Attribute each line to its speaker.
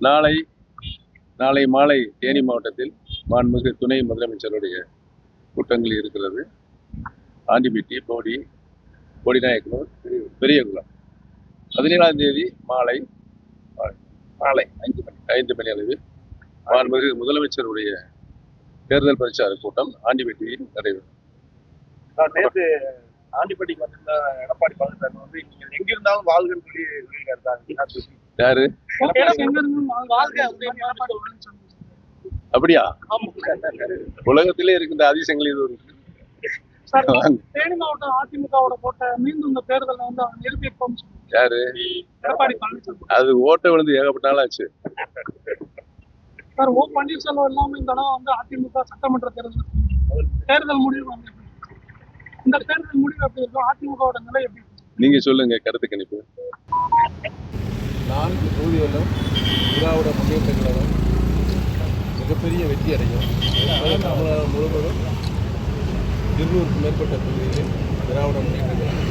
Speaker 1: நாளை நாளை மாலை தேனி மாவட்டத்தில் மாண்புமிகு துணை முதலமைச்சருடைய கூட்டங்கள் இருக்கிறது. ஆண்டிப்பட்டி, போடிநாயக்கனூர், பெரியகுளம். 17ஆம் தேதி மாலை 5 மணி அளவில் மாண்புமிகு முதலமைச்சருடைய தேர்தல் பிரச்சார கூட்டம் ஆண்டிப்பட்டியில் நடைபெறும்.
Speaker 2: நேற்று ஆண்டிப்பட்டிக்கு வந்திருந்த எடப்பாடி பழனிசாமி வந்து நீங்கள் எங்கிருந்தாலும் வாழ்கன்னு சொல்லி சொல்லியிருக்காரு.
Speaker 1: யாரு? அப்படியா? உலகத்திலே இருக்கின்ற அதிசயங்கள் இது ஒரு
Speaker 3: தேனி மாவட்டம் அதிமுகவோட கோட்டை மீண்டும் இந்த தேர்தலில் வந்து நிரூபிப்போம்.
Speaker 1: யாரு?
Speaker 3: எடப்பாடி பழனிசாமி.
Speaker 1: அது ஓட்ட விழுந்து ஏகப்பட்ட நாள் ஆச்சு.
Speaker 3: சார், ஓ பன்னீர்செல்வம் இல்லாம இந்த தடவை வந்து அதிமுக சட்டமன்ற தேர்தல் முடிவு வந்து இந்த தேர்தல் முடிவு எப்படி இருக்கும்? அதிமுகவோட நிலை எப்படி இருக்கும்?
Speaker 1: நீங்க சொல்லுங்க, கருத்து கணிப்பு.
Speaker 4: 4 தொகுதிகளிலும் திராவிட முன்னேற்ற கழகம் மிகப்பெரிய வெற்றி அடையும். தமிழகம் முழுவதும் 200க்கும் மேற்பட்ட தொகுதிகளில் திராவிட முன்னேற்ற கழகம்